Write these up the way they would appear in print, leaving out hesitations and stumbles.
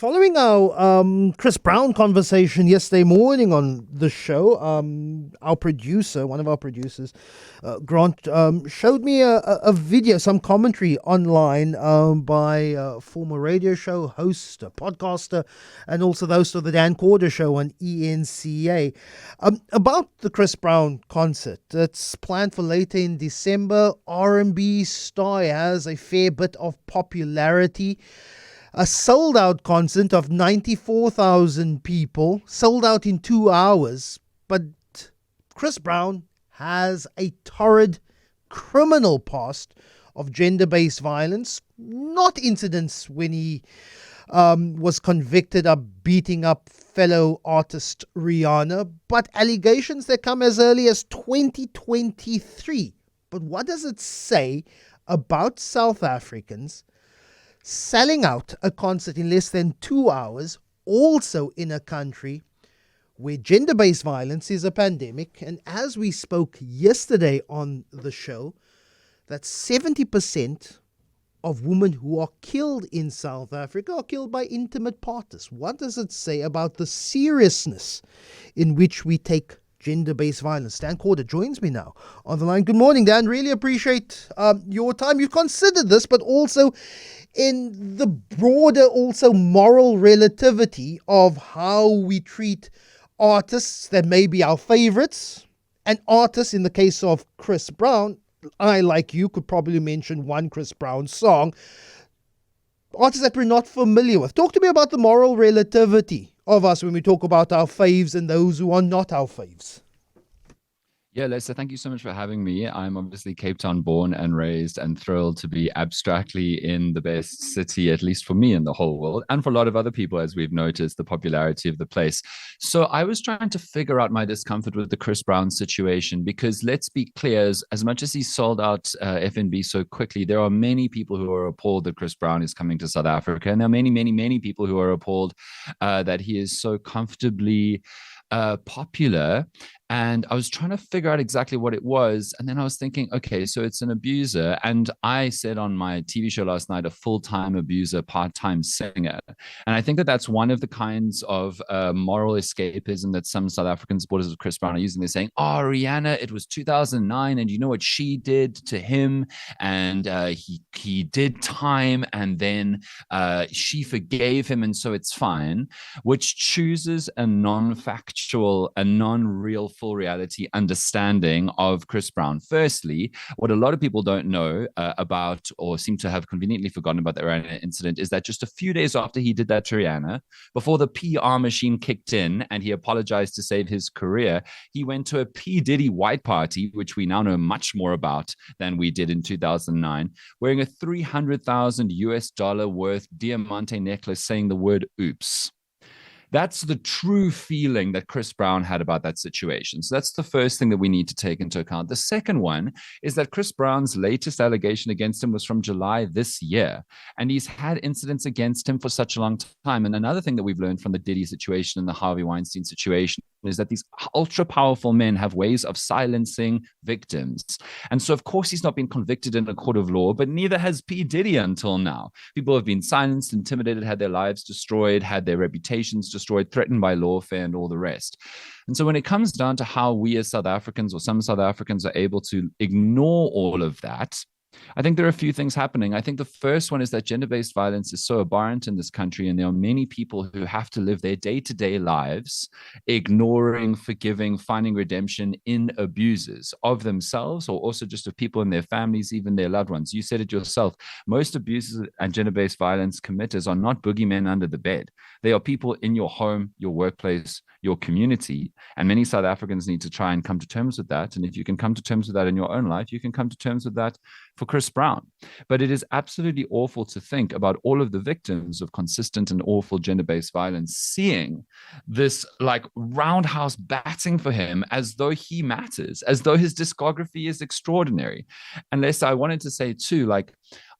Following our Chris Brown conversation yesterday morning on the show, our producer, one of our producers, Grant, showed me a video, some commentary online by a former radio show host, a podcaster, and also the host of the Dan Corder show on eNCA, about the Chris Brown concert. It's planned for later in December. R&B star has a fair bit of popularity. A sold-out concert of 94,000 people, sold out in 2 hours. But Chris Brown has a torrid criminal past of gender-based violence, not incidents when he was convicted of beating up fellow artist Rihanna, but allegations that come as early as 2023. But what does it say about South Africans selling out a concert in less than 2 hours, also in a country where gender-based violence is a pandemic? And as we spoke yesterday on the show, that 70% of women who are killed in South Africa are killed by intimate partners. What does it say about the seriousness in which we take gender-based violence? Dan Corder joins me now on the line. Good morning, Dan. Really appreciate your time. You've considered this, but also in the broader, also moral relativity of how we treat artists that may be our favorites, and artists, in the case of Chris Brown, I, like you, could probably mention one Chris Brown song, artists that we're not familiar with. Talk to me about the moral relativity of us when we talk about our faves and those who are not our faves. Yeah, Lester, thank you so much for having me. I'm obviously Cape Town born and raised and thrilled to be abstractly in the best city, at least for me in the whole world, and for a lot of other people, as we've noticed, the popularity of the place. So I was trying to figure out my discomfort with the Chris Brown situation, because let's be clear, as much as he sold out FNB so quickly, there are many people who are appalled that Chris Brown is coming to South Africa. And there are many, many, many people who are appalled that he is so comfortably popular. And I was trying to figure out exactly what it was. And then I was thinking, okay, so it's an abuser. And I said on my TV show last night, a full-time abuser, part-time singer. And I think that that's one of the kinds of moral escapism that some South African supporters of Chris Brown are using. They're saying, oh, Rihanna, it was 2009. And you know what she did to him? And he did time. And then she forgave him. And so it's fine, which chooses a non-factual, a non-real full reality understanding of Chris Brown. Firstly, what a lot of people don't know about, or seem to have conveniently forgotten about the Rihanna incident, is that just a few days after he did that to Rihanna, before the PR machine kicked in and he apologized to save his career, he went to a P. Diddy white party, which we now know much more about than we did in 2009, wearing a $300,000 worth diamante necklace saying the word oops. That's the true feeling that Chris Brown had about that situation. So that's the first thing that we need to take into account. The second one is that Chris Brown's latest allegation against him was from July this year. And he's had incidents against him for such a long time. And another thing that we've learned from the Diddy situation and the Harvey Weinstein situation is that these ultra powerful men have ways of silencing victims. And so, of course, he's not been convicted in a court of law, but neither has P. Diddy until now. People have been silenced, intimidated, had their lives destroyed, had their reputations destroyed, threatened by lawfare and all the rest. And so when it comes down to how we as South Africans, or some South Africans, are able to ignore all of that, I think there are a few things happening. I think the first one is that gender-based violence is so abhorrent in this country, and there are many people who have to live their day-to-day lives ignoring, forgiving, finding redemption in abuses of themselves, or also just of people in their families, even their loved ones. You said it yourself. Most abuses and gender-based violence committers are not boogeymen under the bed. They are people in your home, your workplace, your community. And many South Africans need to try and come to terms with that. And if you can come to terms with that in your own life, you can come to terms with that for Chris Brown. But it is absolutely awful to think about all of the victims of consistent and awful gender-based violence seeing this like roundhouse batting for him as though he matters, as though his discography is extraordinary. Unless I wanted to say too, like,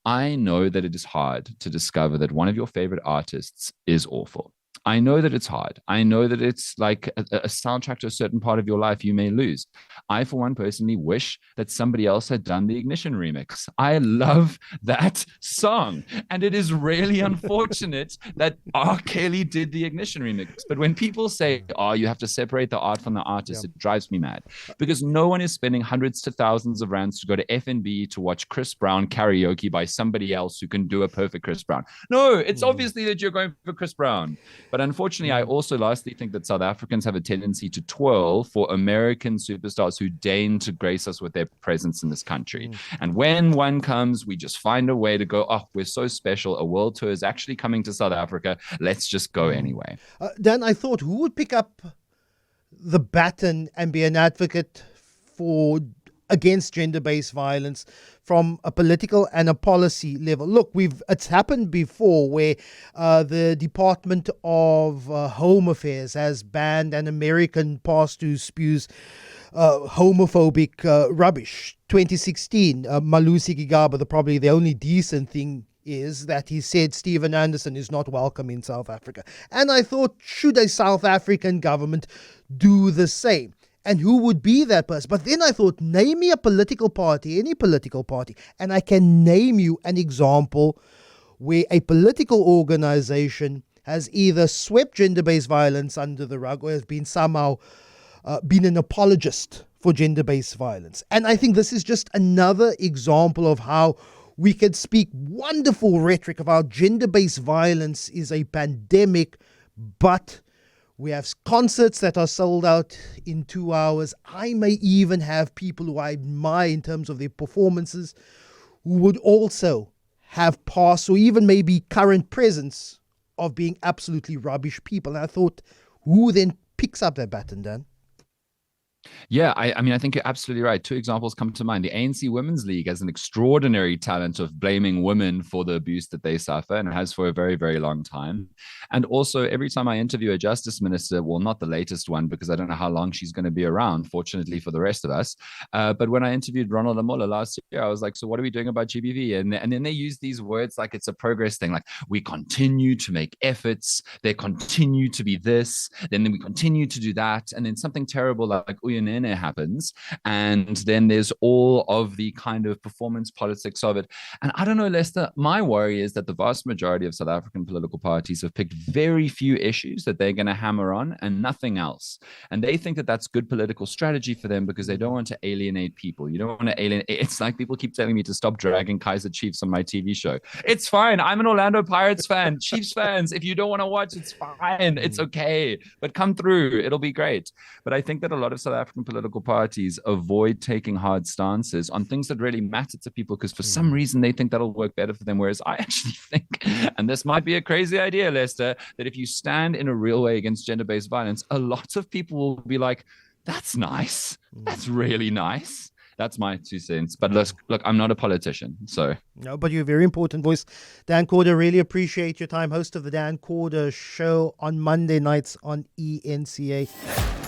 I know that it is hard to discover that one of your favorite artists is awful. I know that it's hard. I know that it's like a soundtrack to a certain part of your life you may lose. I, for one, personally wish that somebody else had done the Ignition remix. I love that song. And it is really unfortunate that R. Kelly did the Ignition remix. But when people say, oh, you have to separate the art from the artist, it drives me mad. Because no one is spending hundreds to thousands of rands to go to FNB to watch Chris Brown karaoke by somebody else who can do a perfect Chris Brown. No, it's obviously that you're going for Chris Brown. But unfortunately, I also lastly think that South Africans have a tendency to twirl for American superstars who deign to grace us with their presence in this country. And when one comes, we just find a way to go, oh, we're so special. A world tour is actually coming to South Africa. Let's just go anyway. Dan, I thought, who would pick up the baton and be an advocate for against gender-based violence from a political and a policy level? Look, it's happened before where the Department of Home Affairs has banned an American pastor who spews homophobic rubbish. 2016, Malusi Gigaba, probably the only decent thing is that he said Stephen Anderson is not welcome in South Africa. And I thought, should a South African government do the same? And who would be that person? But then I thought, name me a political party, any political party, and I can name you an example where a political organization has either swept gender-based violence under the rug or has been somehow been an apologist for gender-based violence. And I think this is just another example of how we can speak wonderful rhetoric of how gender-based violence is a pandemic, but we have concerts that are sold out in 2 hours. I may even have people who I admire in terms of their performances who would also have past or even maybe current presence of being absolutely rubbish people. And I thought, who then picks up that baton, Dan? Yeah, I mean, I think you're absolutely right. Two examples come to mind. The ANC Women's League has an extraordinary talent of blaming women for the abuse that they suffer and has for a very, very long time. And also, every time I interview a justice minister, well, not the latest one, because I don't know how long she's going to be around, fortunately for the rest of us. But when I interviewed Ronald Lamola last year, I was like, so what are we doing about GBV? And then they use these words like it's a progress thing, like we continue to make efforts, they continue to be this, then we continue to do that. And then something terrible like Uyinene happens. And then there's all of the kind of performance politics of it. And I don't know, Lester, my worry is that the vast majority of South African political parties have picked very few issues that they're going to hammer on and nothing else. And they think that that's good political strategy for them because they don't want to alienate people. You don't want to alienate. It's like people keep telling me to stop dragging Kaizer Chiefs on my TV show. It's fine. I'm an Orlando Pirates fan. Chiefs fans, if you don't want to watch, it's fine. It's okay. But come through. It'll be great. But I think that a lot of South African political parties avoid taking hard stances on things that really matter to people because for some reason they think that'll work better for them. Whereas I actually think, and this might be a crazy idea, Lester, that if you stand in a real way against gender-based violence, a lot of people will be like, that's nice. That's really nice. That's my 2 cents. But look, I'm not a politician, so. No, but you're a very important voice. Dan Corder, really appreciate your time. Host of the Dan Corder Show on Monday nights on eNCA.